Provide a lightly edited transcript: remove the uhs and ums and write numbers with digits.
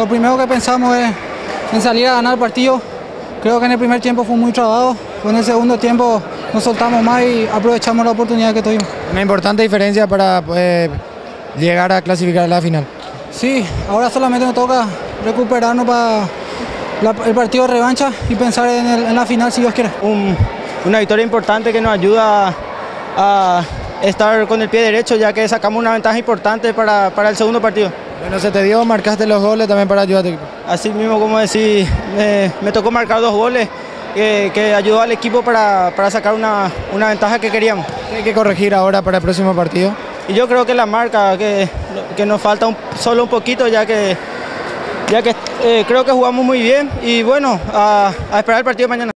lo primero que pensamos es en salir a ganar el partido. Creo que en el primer tiempo fue muy trabado, en el segundo tiempo nos soltamos más y aprovechamos la oportunidad que tuvimos. Una importante diferencia para llegar a clasificar a la final. Sí, ahora solamente nos toca recuperarnos para el partido de revancha y pensar en la final si Dios quiere. Una victoria importante que nos ayuda a estar con el pie derecho, ya que sacamos una ventaja importante para el segundo partido. Bueno, se te dio, marcaste los goles también para ayudar a tu equipo. Así mismo, como decís, me tocó marcar 2 goles que ayudó al equipo para sacar una ventaja que queríamos. ¿Qué hay que corregir ahora para el próximo partido? Y yo creo que la marca, que nos falta solo un poquito, ya que creo que jugamos muy bien y bueno, a esperar el partido de mañana.